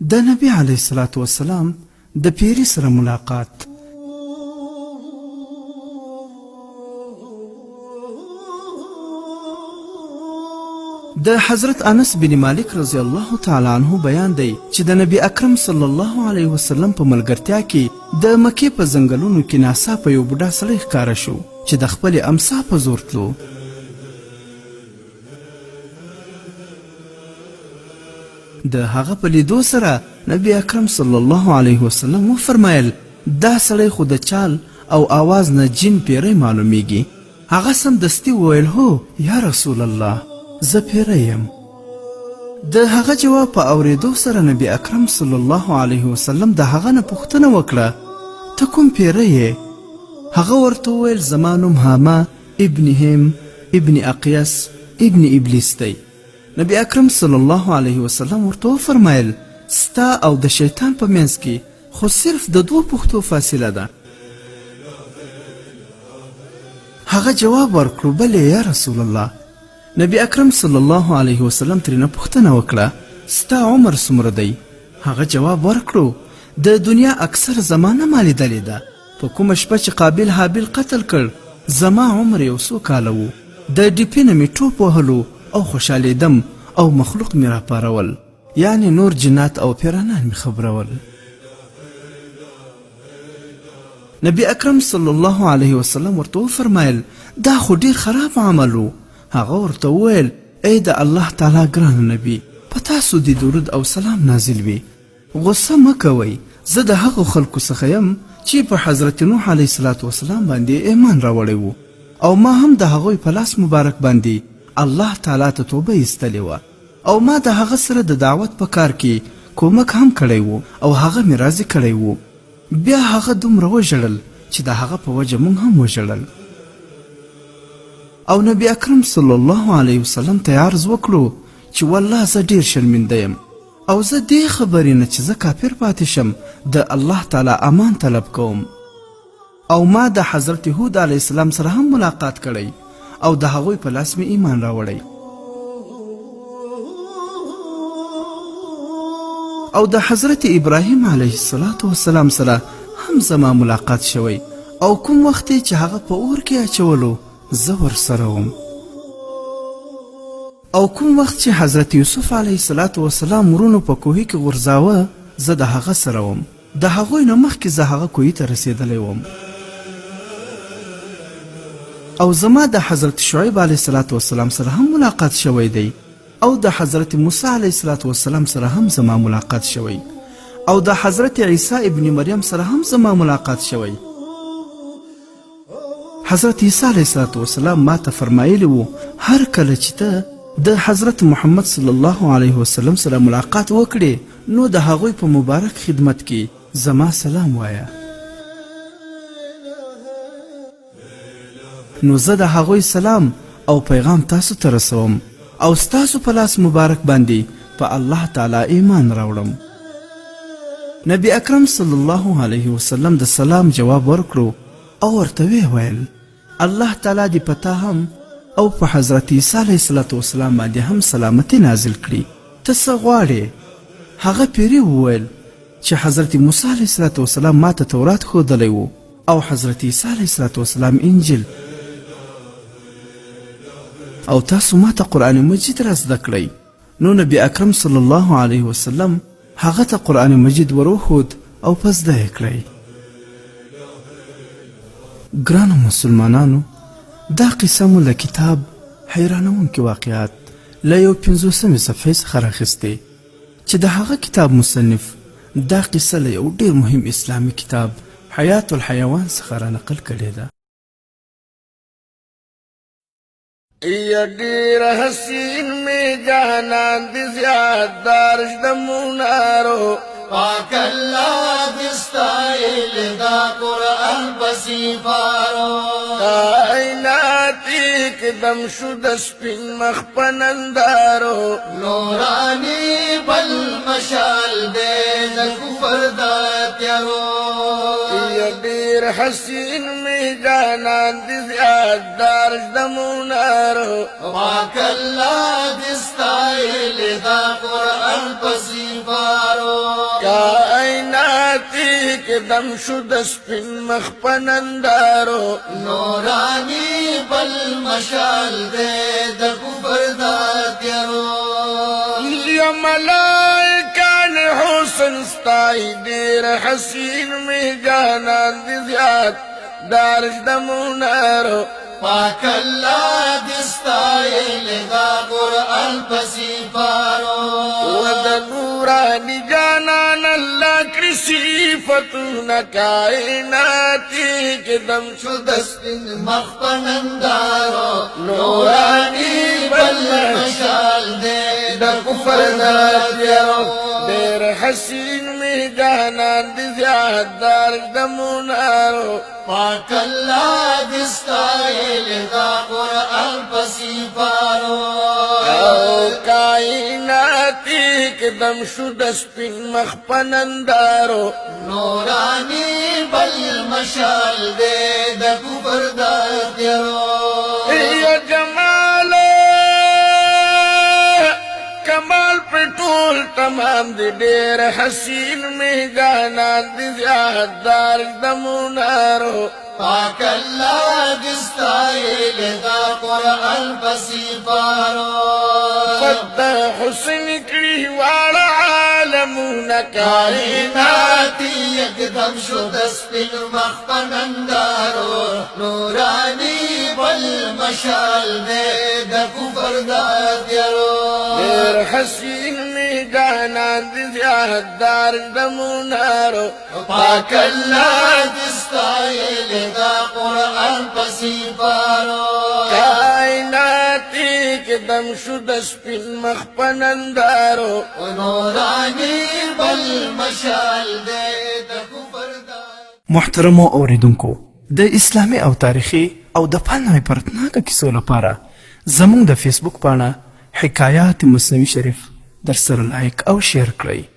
د نبی علیه الصلاة والسلام د پیري سره ملاقات. د حضرت انس بن مالک رضی الله تعالی عنه بیان دی چې د نبی اکرم صلی الله علیه وسلم په ملګرتیا کې د مکې په ځنګلونو کې ناڅاپه یو بوډا سړی ښکاره شو چې د خپلې امسا په زور تلو. د هغه په لیدو سره نبی اکرم صلی الله علیه وسلم وفرمایل دا سړی خو د چال او آواز نه جن پیری معلومیږي. هغه سمدستي وویل هو یا رسول الله زه پیری یم. د هغه جواب په اوریدو سره نبی اکرم صلی الله علیه وسلم د هغه نه پوښتنه وکړه ته کوم پیری یې؟ هغه ورته وویل زما نوم هاما ابن هم ابن اقیس ابن ابلیس دی. نبی اکرم صلی الله علیه وسلم ورته وفرمایل ستا او د شیطان په منځ کې خو صرف د 2 پښتو فاصله ده. هغه جواب ورکړو بلې یا رسول الله. نبی اکرم صلی الله علیه وسلم ترېنه پوښتنه وکړه ستا عمر څومره دی؟ هغه جواب ورکړو د دنیا اکثر زمانه ما لیدلې ده. په کومه شپه چې قابل حابل قتل کړ زما عمر 100 کاله و. د ډیپې نه مې ټوپ وهلو او خوشحالیدم او مخلوق مې راپارول، یعنی نور جنات او پیرانان مې خبرول. نبی اکرم صلی الله علیه وسلم ورته وفرمایل دا خو ډیر خراب عمل و. هغه ورته وویل ای د الله تعالی ګران نبی په تاسو د درود او سلام نازل وي. غصه مه کوئ، زه د هغو خلکو څخه یم چې په حضرت نوح علیه السلام باندې ایمان راوړی و او ما هم د هغوی په لاس مبارک باندې الله تعالی ته توبه ایستلې وه او ما د هغه سره د دعوت په کار کې کومک هم کړی و او هغه مې راضي کړی و. بیا هغه دومره وژړل چې د هغه په وجه موږ هم وژړل. او نبی اکرم صلی الله علیه وسلم ته عرض وکړو چې والله زه ډیر شرمنده یم او زه دې خبرې نه چې زه کافر پاتې شم د الله تعالی امان طلب کوم. او ما د حضرت هود علیه السلام سره هم ملاقات کړی او د هغوی په لاس مې ایمان راوړی. او د حضرت ابراهیم علیه السلام سره هم زما ملاقات شوی او کوم وخت چې هغه په اور کې اچولو زه ورسره وم. او کوم وخت چې حضرت یوسف علیه السلام ورونو په کوهي کې غورځاوه زه د هغه سره وم. د هغوی نه مخکې زه هغه کوهي ته رسېدلی وم. او زما د حضرت شعیب علیه السلام سره هم ملاقات شوی دی او د حضرت موسی علیه السلام سره هم زما ملاقات شوی او د حضرت عیسی ابن مریم سره هم زما ملاقات شوی. حضرت عیسی علیه السلام ما ته فرمایلی و هر کله چې ته د حضرت محمد صلی الله علیه وسلم سره ملاقات وکړې نو د هغوی په مبارک خدمت کې زما سلام وایه. نو زه د هغوی سلام او پیغام تاسو ته رسوم او ستاسو په لاس مبارک باندې په الله تعالی ایمان راوړم. نبی اکرم صلی الله علیه وسلم د سلام جواب ورکړو او ورته ویل الله تعالی دې په تا هم او په حضرت عیسی علیه السلام باندې هم سلامتی نازل کړي. ته څه غواړې؟ هغه پیري وویل چې حضرت موسی علیه السلام ما ته تورات ښودلی و او حضرت عیسی علیه السلام انجیل او تاسو ما ته قرآن مجید را زده کړئ. نو نبی اکرم صلی الله علیه وسلم هغه ته قرآن مجید وروښود او په زده یې کړئ. ګرانو مسلمانانو دا قصه مو له کتاب حیرانونکي واقعات له یو 50مې صفحې څخه راخیستې چې د هغه کتاب مصنف دا قصه له یو ډېر مهم اسلامي کتاب حیات الحیوان څخه رانقل کړې ده. یا ډیر حسین می جانان دی زیادار شدمونارو پاک اللہ دستائل دا قرآن بسی پارو کائناتی کدم شد سپین مخپنندارو نورانی بل مشال دے کفر دا تیارو یا ډیر حسین می جانان دی زیادار شدمونارو پاک اللہ دستائل دا قرآن بسی پارو کائنات کې دم شو د سپین مخ پنندارو نورانی بل مشال دې د کفر دا تیارو یا ملائکان حسن ستای دیر حسین میں جانان دی زیاد دارش دمونارو پاک اللہ دستائل دا قرآن پسی پارو ود نورانی جانان اللہ کی صفتون کائناتی کے دم شدستن مخپنندارو نورانی بل مشال دے دا کفر ناتیارو دیر حسین میں جانان دی زیاد دارش دمونارو پاک اللہ دستائل دا قرآن پسی پارو کائناتی کے دم شد سپین مخ پنندارو نورانی بل مشال دے دا کفر دا تیارو یا جمال کمال پہ ٹول تمام دی دیر حسین میں جانان دی زیاد دار دمونارو پاک اللہ دستائل دا قرآن پسی پارو فتح حسن کری والا عالمون کائناتی اکدم شد سپین مخ پنندارو نورانی بل مشال دے دا کفر دا تیارو دیر حسین میں جانان دی زیاد دار دمونارو پاک اللہ دستائل دا قرآن پسی پارو کائناتی کے دم شد سپین مخ پنندارو نورانی بل مشال دے دا کفر دا محترمو اوریدونکو د اسلامي او تاریخي او د فن عبرتناکه کیسو لپاره زموږ د فیسبوک پاڼه حکایات مصنوي شریف در سره لایک او شیر کړئ